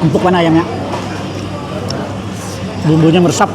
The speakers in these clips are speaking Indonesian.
Empuk kan ayamnya, bumbunya meresap.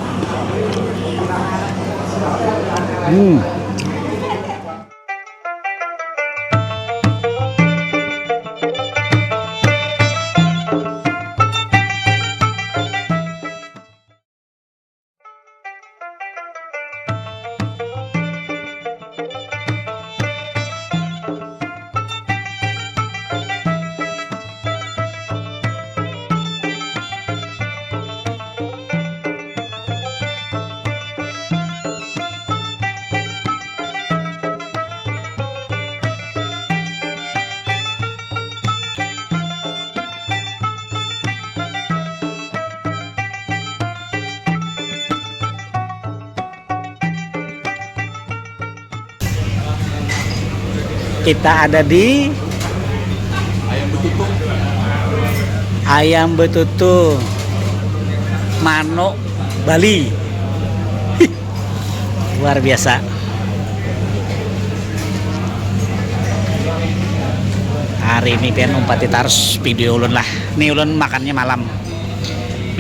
Kita ada di Ayam Betutu Manuk Bali. Luar biasa. Hari ini pian umpati tarus video ulun lah. Nih ulun makannya malam.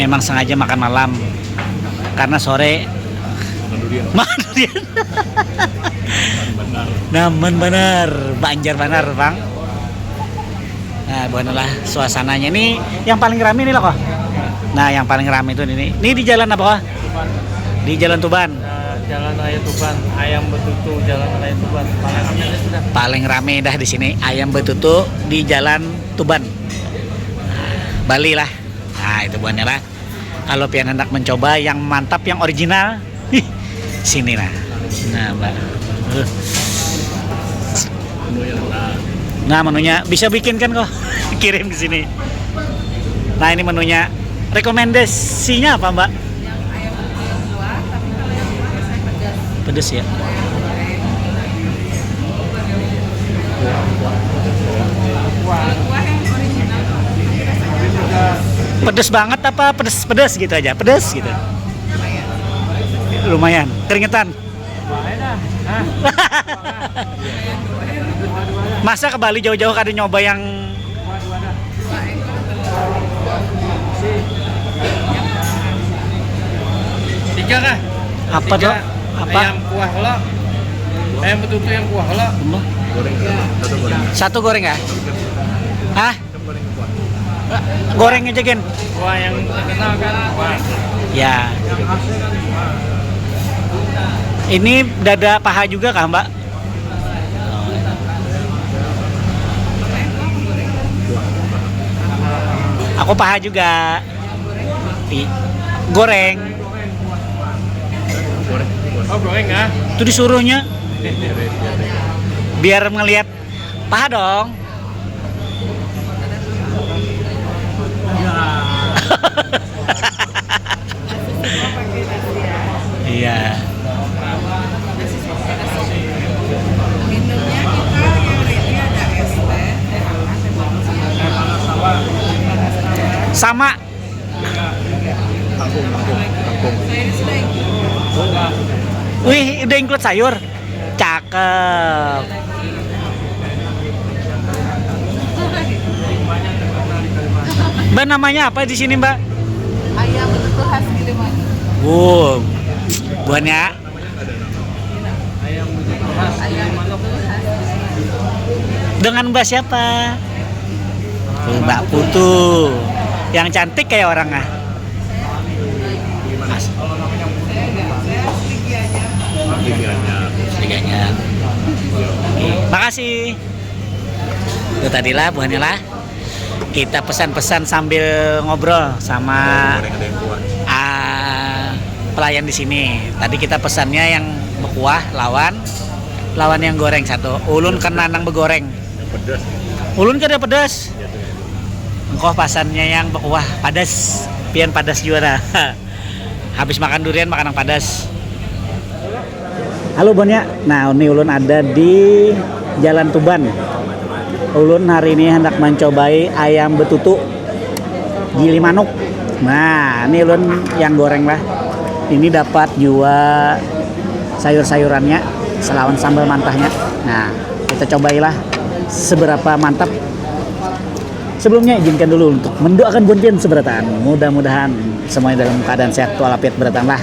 Memang sengaja makan malam karena sore makan durian. Naman benar, Banjar benar bang. Nah, beginilah suasananya. Ini yang paling ramai nih loh kok. Nah, yang paling ramai itu ini. Ini di jalan apa kok? Di Jalan Tuban. Jalan Raya Tuban, Ayam Betutu, Jalan Raya Tuban. Paling ramai sudah. Paling ramai dah di sini Ayam Betutu di Jalan Tuban. Nah, Bali lah. Nah, itu buahnya lah. Kalau pian hendak mencoba yang mantap, yang original, sini lah. Nah, mbak. Nah, menunya bisa bikin kan kok, kirim ke sini. Nah, ini menunya. Rekomendasinya apa, Mbak? Yang ayam buah, tapi kalau yang buah biasanya pedas. Pedes ya. Buah yang original, tapi rasanya Pedes banget apa pedes gitu aja? Pedes gitu. Lumayan. Keringetan. Masa ke Bali jauh-jauh kada nyoba yang Tiga kah? apa tuh? Apa? Ayam kuah lo. Ayam betutu yang kuah lo. Satu goreng ya? Hah? Goreng aja Gen. Kuah yang terkenal kan. Kuah. Ya. Ini dada paha juga kah Mbak? Aku paha juga. Goreng. Oh goreng ah? Itu disuruhnya. Biar ngelihat paha dong. Iya. minumnya kita yang ready ada es teh, teh hangat, teh manis. Sama. Saya sudah ikut. Wih, udah include sayur. Cakep. Mbak namanya apa di sini, Mbak? Ayam betutu khas Gilimanuk. Wow. Buahnya Ayam betutu khas. Ayam betutu khas Gilimanuk. dengan Mbak siapa? Tuh, Mbak Putu. Yang cantik kayak orang ah. Liganya. Makasih. Itu tadilah buahnya lah. Kita pesan-pesan sambil ngobrol sama pelayan di sini. Tadi kita pesannya yang berkuah lawan yang goreng satu. Ulun kan nanang begoreng. Pedas. Ulun kan ada pedas. Engkau pasannya yang berkuah padas. Pian padas juara. Habis makan durian makan yang padas. Halo Bonya. Nah, ini ulun ada di Jalan Tuban. Ulun hari ini hendak mencobai ayam betutu Gilimanuk. Nah, ini ulun yang goreng lah. Ini dapat juga sayur-sayurannya selawan sambal mantahnya. Nah, Kita cobailah seberapa mantap. Sebelumnya izinkan dulu untuk mendoakan Bonjen seberatan. Mudah-mudahan semuanya dalam keadaan sehat walafiat bertambah.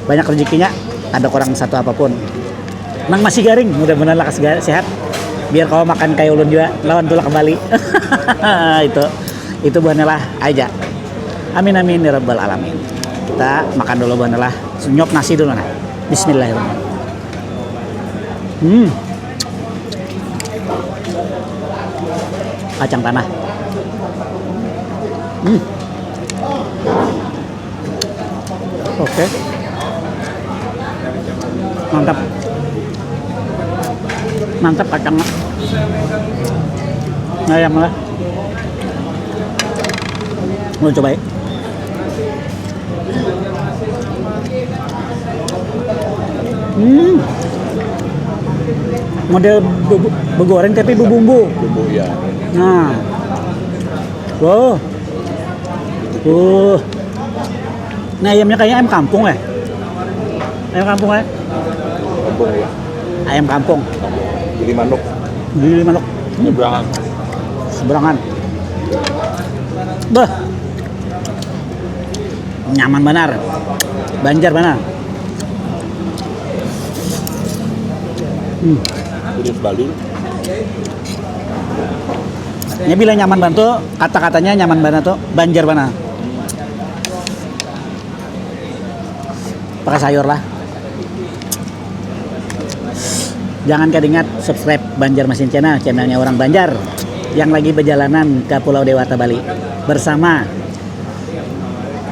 Banyak rezekinya, ada kurang satu apapun. Nang masih garing, mudah-mudahan lah sehat. Biar kau makan kayak ulun juga, lawan tulak kembali. itu buahnya lah aja. Amin amin ya rabbal alamin. Kita makan dulu buahnya lah. Nyop nasi dulu nah. Bismillahirrahmanirrahim. Kacang tanah. Oke. Mantap. Mantap kacangnya. Ayam lah. Mau cobain. Model begoreng tapi bumbu. Bumbu ya. Nah. Wow. Nah ayamnya kayaknya ayam kampung ya. Ayam kampung ya. Kampung ya. Ayam kampung. Gili manuk. Gili manuk. Nyeberangan. Seberangan. Bah. Nyaman benar. Banjar benar. Terus Bali. Ini bilang nyaman bantu, kata-katanya nyaman banget tuh, Banjar mana? Pakai sayur lah. Jangan ingat subscribe Banjar Masin Channel, channelnya orang Banjar yang lagi perjalanan ke Pulau Dewata Bali bersama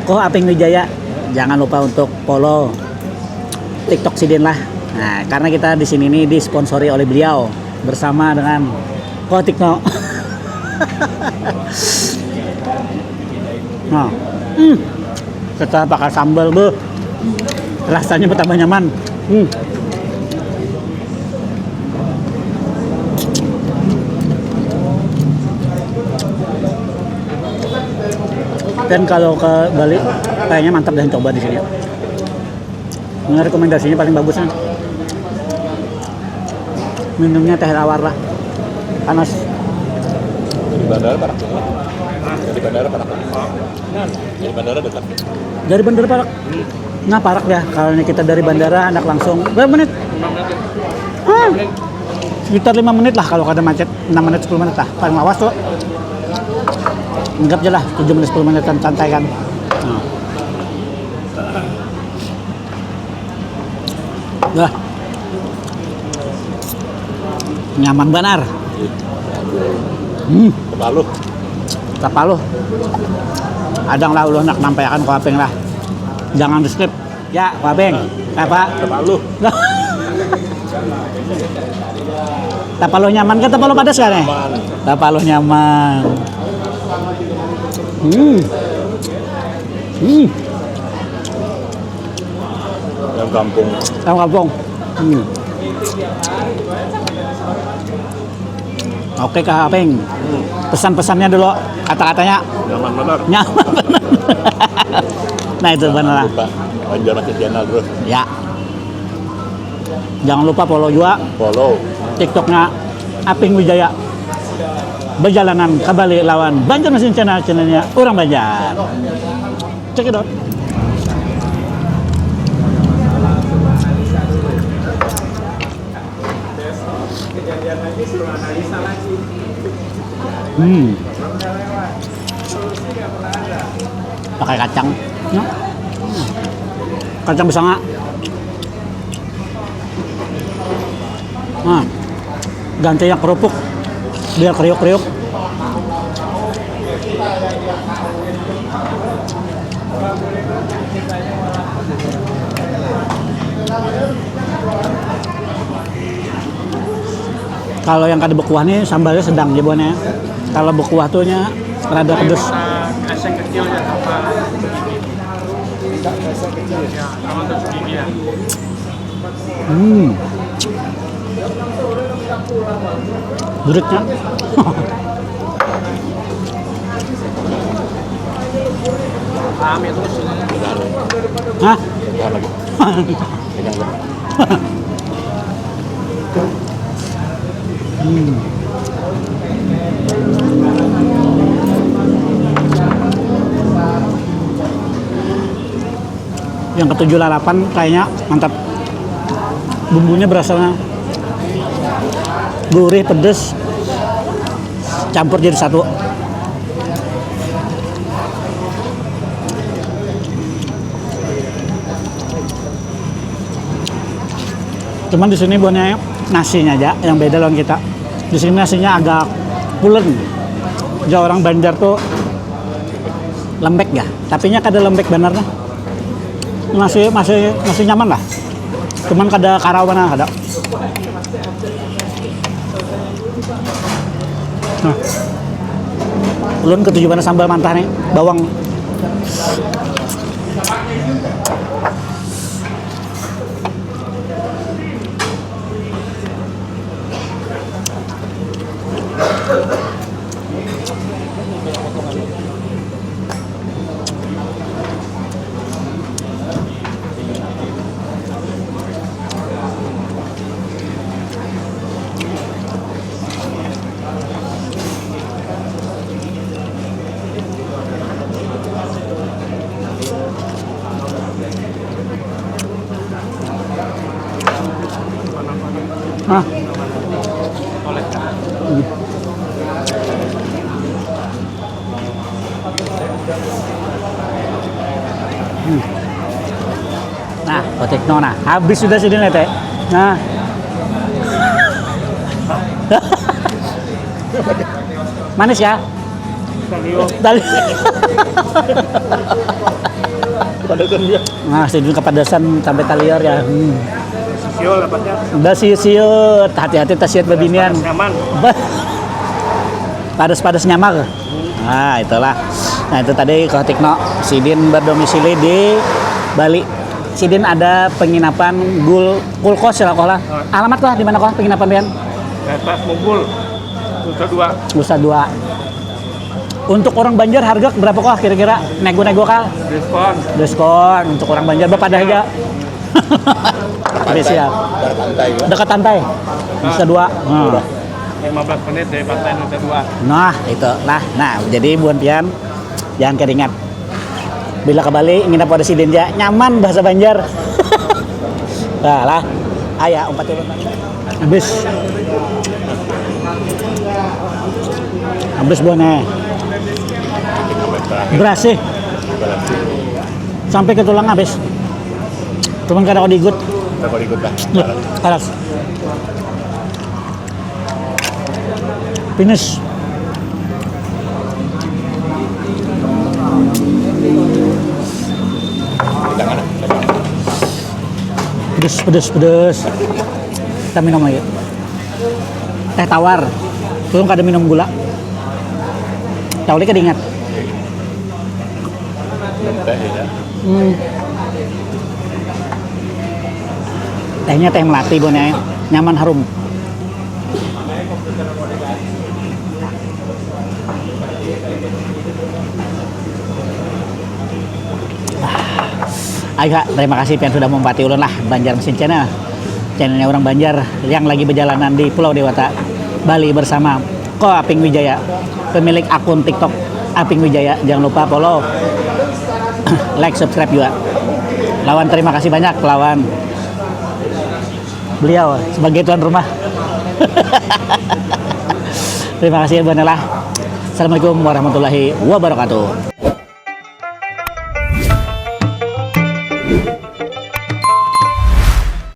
Ko Aping Wijaya. Jangan lupa untuk follow TikTok Sidin lah. Nah, karena kita di sini nih disponsori oleh beliau bersama dengan Ko Tikno. Nah, setelah pakai sambal, rasanya bertambah nyaman. Dan kalau ke Bali, kayaknya mantap dan coba di sini. Ini rekomendasinya paling bagusnya. Minumnya teh tawar lah, panas. Di bandara Parak. Di bandara Parak. Di bandara dekat. Dari bandara Parak. Nah Parak ya, kalau kita dari bandara anak langsung berapa menit? 5 menit. Sekitar 5 menit lah kalau ada macet. 6 menit 10 menit lah. Paling lawas tuh. Anggap aja lah 7 menit 10 menit santai kan. Nah. Nyaman benar. Kepalu. Kepalu. Adang lah ulah nak nampaikan Ko Aping lah. Jangan di skip. Ya, Ko Aping. Apa? Kepalu. Tapalu nyaman kan tapalu padas kan ya? Tapalu nyaman. Yang kampung. Tahu kampung. Oke Kak Aping. Pesan-pesannya dulu, kata-katanya. Nyaman benar. Nyaman benar. Nah itu benar lah. Lupa. Banjar Masin Channel terus. Ya. Jangan lupa follow juga Follow. TikToknya Aping Wijaya. Perjalanan ke Bali lawan Banjar Masin Channel, channelnya orang Banjar. Check it out. Pakai kacang. Ya. Kacang besanga. Nah, gantinya kerupuk biar kriuk-kriuk. Kalau yang kada bekuah nih sambalnya sedang jabuannya. Kalau bekuah tuhnya rada pedes. Kresek kecil ya apa? Kresek kecil ya, sama terus gigi ya. Gurutnya. Amin terus. Hah? Pegang lagi. Pegang lagi. Yang ketujuh lalapan kayaknya mantap. Bumbunya berasanya gurih, pedes, campur jadi satu. Cuman di sini buahnya nasinya aja yang beda dengan kita. Di sini nasinya agak pulen. Jauh orang Banjar tuh lembek ya, tapinya kada lembek benernya. Masih nyaman lah. Cuman kada karawana ada. Nah, ulun ketujuan sambal mantah nih, bawang. Ah. Nah, potekno nah. Habis sudah sini teh. Nah. Manis ya? Tali. Padasan dia. Nah, sedikit kepadasan sampai taliar ya. Siul dapatnya. Udah siut, hati-hati tas siut babinian. Nyaman. Padas-padas nyamar. Nah, itulah. Nah, itu tadi Kotikno. Sidin berdomisili di Bali. Sidin ada penginapan Kulkos ya kolah. Alamat lah di mana kolah penginapan pian? Atas Mugul. Nusa Dua. Untuk orang Banjar harga berapa kok kira-kira? Nego-nego kah? Diskon untuk orang Banjar berapa harga? Spesial. Dekat pantai kan? Dekat pantai. Nusa Dua. Nah. 15 menit dari pantai Nusa Dua. Nah, itu lah. Nah, jadi buan pian jangan keringat. Bila ke Bali ingin pada Sidinja nyaman bahasa Banjar. Nah, lah. Aya umpat turun. Habis. Habis buannya. Berasih. Sampai ke tulang habis. Cuman kada kau digut. Kita kau ikut lah. Karas. Finish. Jangan lah. Pedes. Kita minum lagi. Teh tawar. Belum kada minum gula. Tahu lagi kedingat. Teh ya. Tehnya teh melati bonnya. Nyaman harum. Ayo Kak, terima kasih pian sudah mempati ulun lah Banjar Mesin Channel. Channelnya orang Banjar yang lagi berjalanan di Pulau Dewata, Bali bersama Ko Aping Wijaya, pemilik akun TikTok Aping Wijaya. Jangan lupa follow, like, subscribe juga. Lawan terima kasih banyak lawan beliau sebagai tuan rumah. Terima kasih ya Bang Nela. Assalamualaikum warahmatullahi wabarakatuh.